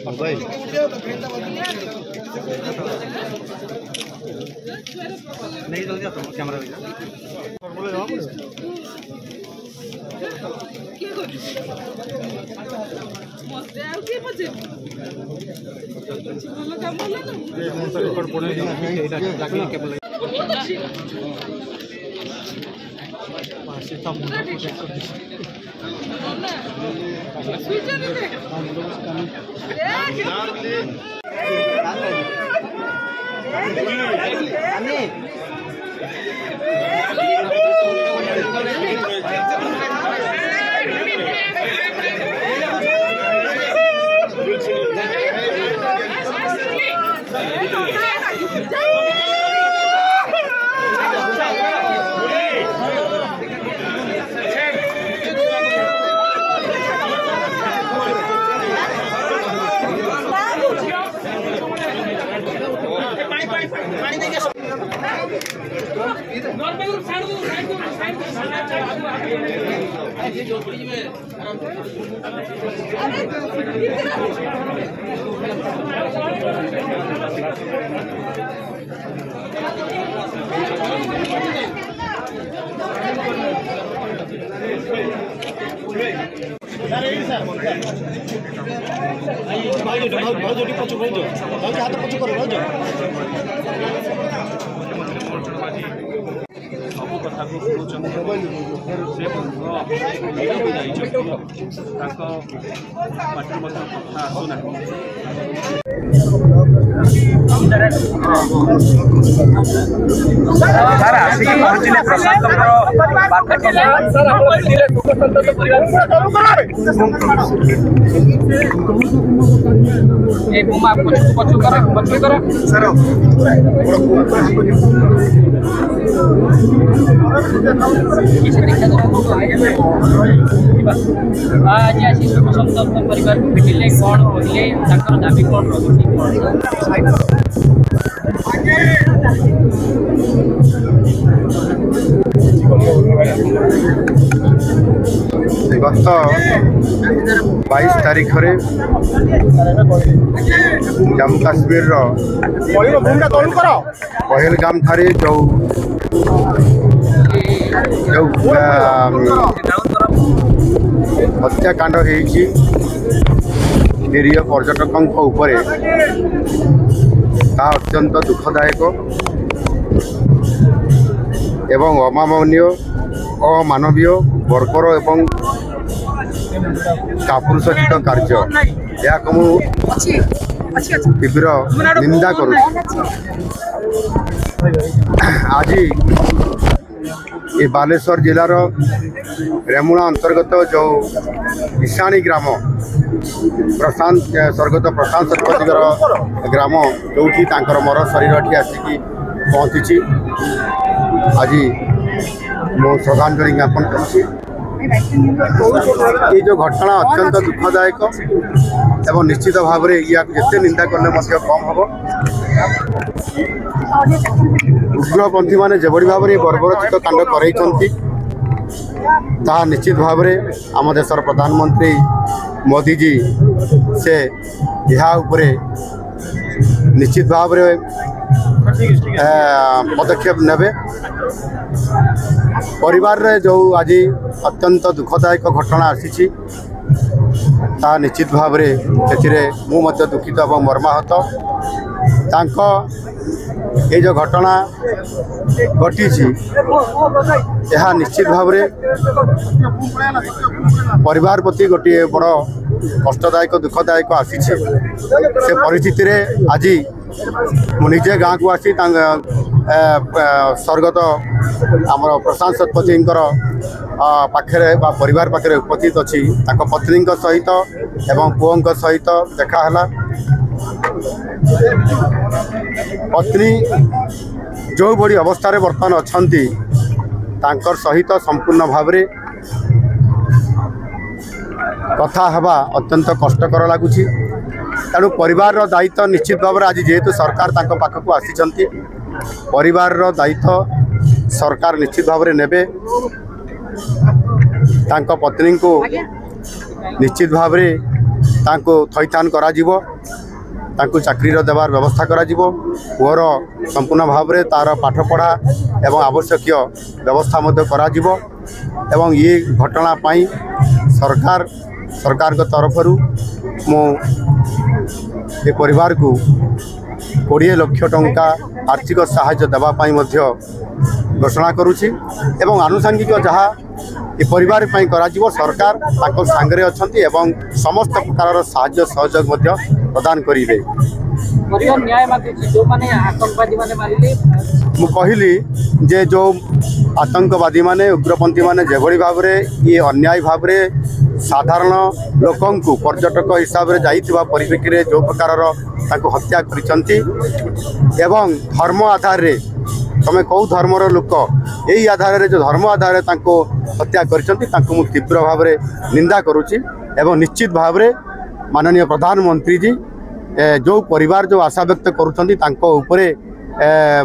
Mobile नहीं जल्दी आता कैमरा सब कथा को सर आसिक पहुँचले प्रशांत आज आसी समस्त परिवार को भेटिले कौन कहले दाबी कौन गत 22 तारीख जम्मू काश्मीर पहलगाम ठारे जो हत्याकांड निरीह पर्यटकों अत्यंत दुखदायक एवं अमानवीय अमानवीय बर्बर एवं कापुरुषोचित कार्य या तीव्र निंदा करूँ। आज ये बालेश्वर जिलार रेमुणा अंतर्गत जो ईशाणी ग्राम प्रशांत स्वर्गत प्रशांत शतपथी ग्राम जो मर शरीर टी आसिक पहुँची आज मो श्रद्धांजलि ज्ञापन कर ये जो घटना अत्यंत दुखदायक एवं निश्चित भाव में या जिते निंदा कले कम हम उग्रपंथी मैंने जो भाव में बर्बरचित कांड कर निश्चित भाव में आम देशर प्रधानमंत्री मोदी जी से यह उपरे निश्चित भाव में पदक्षेप नेबे परिवार रे जो आज अत्यंत दुखदायक घटना आसी निश्चित भाव में मुझे दुखित और मर्माहत ये जो घटना घटी यह निश्चित भाव में परिवार प्रति गोटे बड़ कष्टदायक दुखदायक आसी से परिस्थिति रे आज मुझे गाँव को आसी स्वर्गत आमर प्रशांत शतपथी पाखे परिवार पाखे उपस्थित अच्छी पत्नी सहित एवं पुओं सहित देखाला पत्नी जो बड़ी अवस्था बर्तमान अच्छा सहित संपूर्ण भाव में कथा हवा अत्यंत कष्टकर लगुच तेणु परिवार दायित्व निश्चित भाव में आज जेहेतु सरकार पाखक आसी परिवार दायित्व सरकार निश्चित भाव में नेबे पत्नी को निश्चित भाव में थैथान करा चाकरी देवार व्यवस्था करा पुअर संपूर्ण भाव में तार पाठपढ़ा एवं आवश्यक व्यवस्था करा एवं ये घटना पाई सरकार तरफ मु ये परिवार को 20 लाख टंका आर्थिक सहायता देवाई घोषणा करुच्ची एवं आनुषंगिक जहाँ ये परिवार पाई करा सरकार सांगे अच्छा एवं समस्त प्रकार साहाय्य सहयोग प्रदान करेंगे मु कहली जे जो आतंकवादी माने उग्रपंथी माने जेभली भाव में ये अन्याय भाव में साधारण लोकं को पर्यटक हिसाब से जाइथिबा परिप्रेक्षी रे जो प्रकार हत्या करिसंती एवं धर्म आधार रे तमे कौ धर्मर लोक यही आधार रे जो धर्म आधार रे हत्या करिसंती मु तीव्र भाव में निंदा करुच्ची एवं निश्चित भाव में माननीय प्रधानमंत्री जी जो परिवार जो आशा व्यक्त करुछंती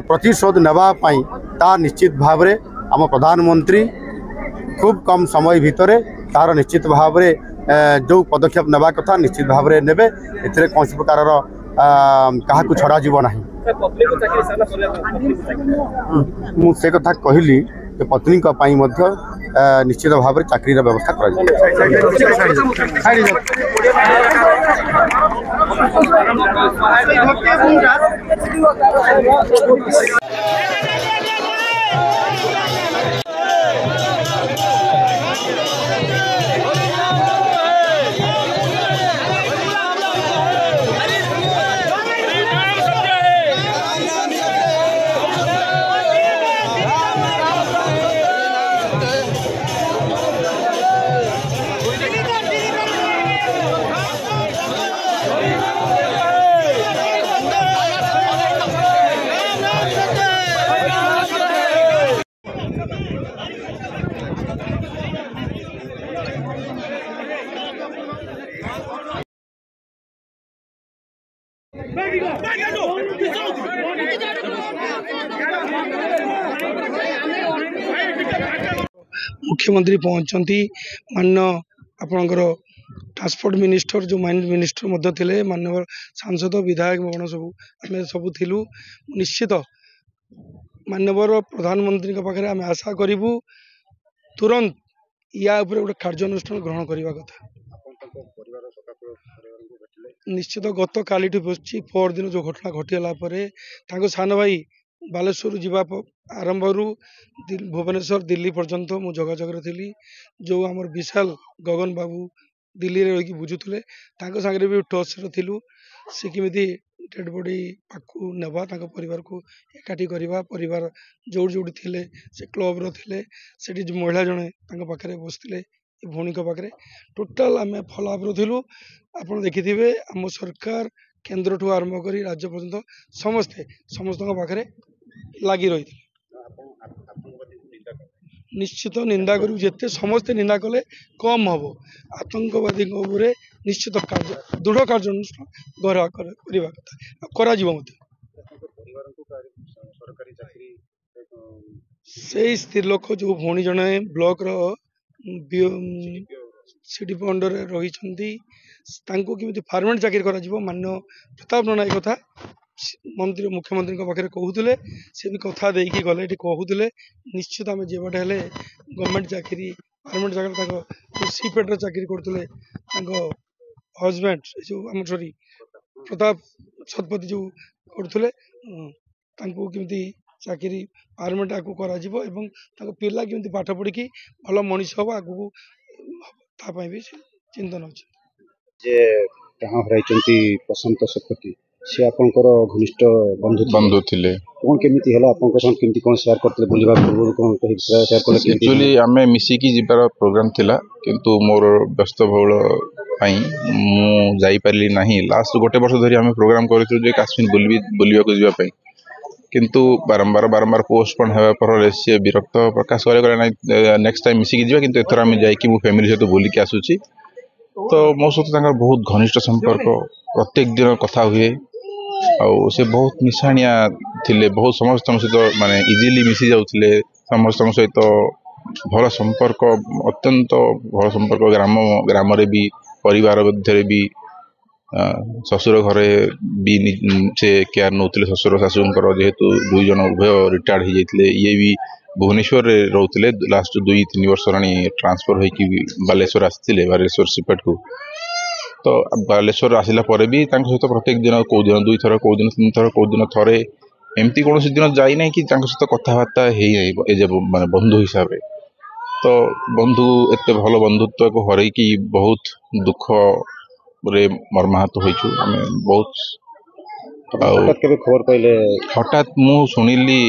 प्रतिशोध नेबापाई ता निश्चित भाव में आम प्रधानमंत्री खूब कम समय भितर तार निश्चित भाव में जो पदक्षेप नेबा कथा निश्चित भाव में नेबे एथिरे कौन प्रकार क्या छड़ा जीव ना मुझे कथा कहली पत्नी निश्चित भाव में चाकरी व्यवस्था मुख्यमंत्री पहुंचती मान्य आपणकर ट्रांसपोर्ट मिनिस्टर जो माइन मिनिस्टर मध्य थिले माननीय सांसद विधायक गण सब थिलु निश्चित माननीय प्रधानमंत्री पाखे आम आशा करूँ तुरंत या गोटे कार्यानुष्ठान ग्रहण करने कथा निश्चित गत काली बसची पर दिन जो घटना घटीगला सान भाई बालेश्वर जीवा आरंभ भुवनेश्वर दिल्ली पर्यंत मु जोगाजोग थी जो आम विशाल गगन बाबू दिल्ली रे रही बुझुले सांगे भी टच थिलु से किमी डेड बॉडी पाकू नेबा परिवार को एकाठी करवा परिवार जोड़ जोड़ी थिले से क्लब रो थिले सेठी महिला जने पाखे बसते भौणी पाखे टोटाल आम फॉलोअप थिलु आपड़ देखिथे आम सरकार केन्द्र ठू आरंभ कर राज्य पर्यंत समस्त पाखे लगी रही निश्चित निंदा करू जेते समस्ते निंदा कले कम हम आतंकवादी निश्चित कार्य दृढ़ कार्यानुष्ठान करवा कथा करा से स्त्री लोक जो भौणी जड़े ब्लॉक सीडीपी अंडर रही केमी फार्मेट चाकरी कर मान्य प्रताप नना एक कथा मंत्री मुख्यमंत्री पाखे कहते से भी कथा देकी गले कहते निश्चित आम जेबाटे हेले गवर्नमेंट चाकरी फार्मेट चाकरी सीपेट चाकरी करते हजबैंड जो आम सॉरी प्रताप शतपथी जो करते केमती चाकरी फार्मेट आगे करा पिला केमती पाठ पढ़ी भल मनीष हम आगू भी चिंतन अच्छे जे कहाँ हराइचंती प्रशांत शतपथी से आपनकर घनिष्ठ बंधु थिले कौन केमिति हला आपनकर संग केमिति कोन शेयर करते बुलिबा पूर्व कोन कहि शेयर करले एक्चुअली आमे मिसिकी जिबार प्रोग्राम थिला किंतु मोर व्यस्त बहुल पई मु जाई परली नाही लास्ट गोटे वर्ष धरि आमे प्रोग्राम करितु जे काश्मीर बुलिबा को जिबा पई किंतु बारंबार पोस्टपोन हेबा पर से विरक्त प्रकाश करे नाही नेक्स्ट टाइम मिसिकी जिबा किंतु एथरा आमे जाई कि मु फैमिली सहित बुली के आसुची तो मो सहित तांकर बहुत घनिष्ठ संपर्क प्रत्येक दिन कथा हुए आउ से बहुत मिसाणिया थिले बहुत समस्त सहित माने इजिली मिसी जाउथिले समस्त सहित भल संपर्क अत्यंत भल संपर्क ग्राम रे भी परिवार मध्य भी ससुर घरे भी से केयर नौथिले ससुर शाशुंकर जेहेतु दुई जन उभय रिटायर्ड हो जाते ये भी भुवनेश्वर रे रहउथिले लास्ट 2-3 वर्ष रानी ट्रांसफर होई बालेश्वर आसथिले बालेश्वर सिपेट को तो बालेश्वर आसिला परे भी सहित प्रत्येक दिन कौ दिन 2 थर कौ दिन 3 थर कौ दिन थरे एमती कौन दिन जाई ना कि सहित कथबार्ता माने बंधु हिसाब रे तो बंधु एते भल बंधुत्व को हरई कि बहुत दुख रे मर्माहत होइछु हमें बहुत हठात केबे खबर पाइले हठात मु सुनिली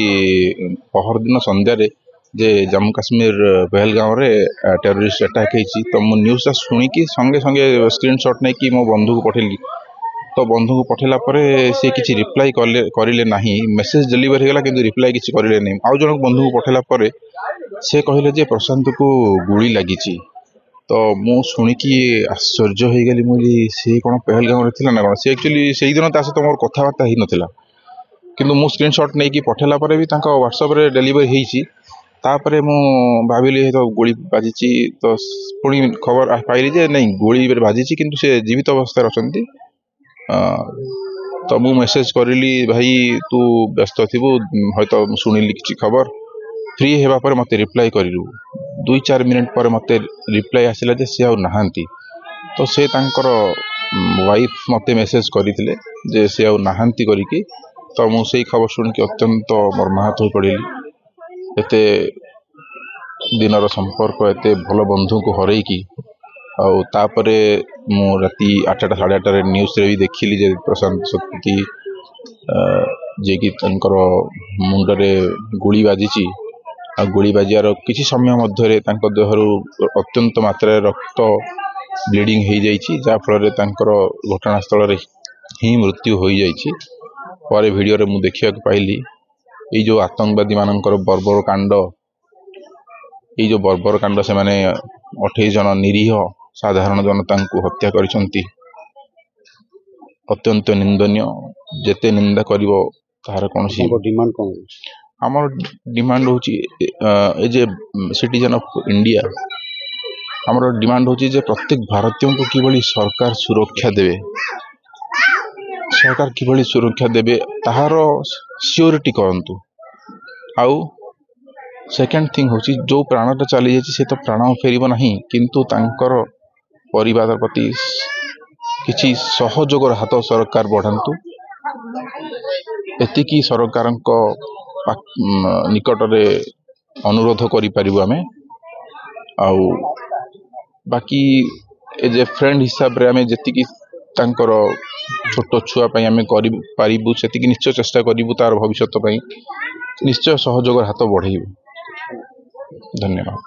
पहर दिन संध्या रे जे जम्मू काश्मीर पहलगांव रे टेररिस्ट अटैक हेची तो मु न्यूज़ सुनी कि संगे संगे स्क्रीनशॉट नै कि मो बंधु को पठेली तो बंधु को पठेला परे से किछि रिप्लाई करिले नाही मेसेज डिलीवर हेगला किंतु रिप्लाई किछि करिले नै आउ जन बंधु को पठेला परे से कहिले जे प्रशांत को गुली लागिछि तो मु सुनी कि आश्चर्य हो गली मुझे से कौन पहलगांव रे थिला ना कौन से एक्चुअली से दिन ता सहित मोर कथबार्ता ही नथिला किंतु मु स्क्रीनशॉट नै कि पठेला परे भी तांका व्हाट्सएप रे डिलीवर हेछि तापरे मु भाबिली तो गोली बाजिछि तो पुणी खबर पाइली जे नहीं गोली बाजिछि किंतु से जीवित अवस्था अछंती तो मु मेसेज करिली भाई तू व्यस्त थिबु हयतो सुनिली किछि खबर फ्री हेबा पर मते रिप्लाई करिलु 2-4 मिनट पर मते रिप्लाई आसिला जे से आ नहांती तो से तांकर वाइफ मते मेसेज करिथिले जे से आ नहांती करिकि तो मु सेही खबर सुन के अत्यंत मर्माहत हो पड़िली एते दिनर संपर्क एते भल बंधु को हरई की आउ तापरे मु राती 8टा 8:30 रे न्यूज़ रे भी देखिली जे प्रशांत शतपथी जे कि तंकर मुंडरे गोली बाजिची आ गोली बाजियार किसी समय मध्य देहरु अत्यंत मात्रा रक्त ब्लीडिंग हो जाइछि जा फल घटनास्थल रे ही मृत्यु हो जाइछि पर वीडियो रे मु देखिया पाइली ये जो आतंकवादी मानकर बर्बर कांड ये जो बर्बर कांड से माने 28 जन निरीह साधारण जनता को हत्या करिसंती अत्यंत निंदनीय जेते निंदा करिवो तार कोनसी डिमांड कोन आमर डिमांड होची as a citizen of India आमर डिमांड होची जे प्रत्येक भारतीय को किभली सरकार सुरक्षा देबे सरकार किभली सुरक्षा देबे ताहार सियोरिटी करंतु आउ सेकंड थिंग होची जो प्राणटा चली जायछि से तो प्राण फेरिबो नाही किंतु तांकर परिवार प्रति किछि सहयोगर हाथ सरकार बढ़ांतु एतिकी सरकार को निकट रे अनुरोध करि परिबु आमे आउ बाकी एज ए फ्रेंड हिसाब रे आमे जेतिकी तांकर छोट छुआ पई आमे करि परिबु सेतिकी निश्चय चेष्टा करिबु तार भविष्यत पई निश्चय सहयोगर हाथ बढ़ाइबु। धन्यवाद।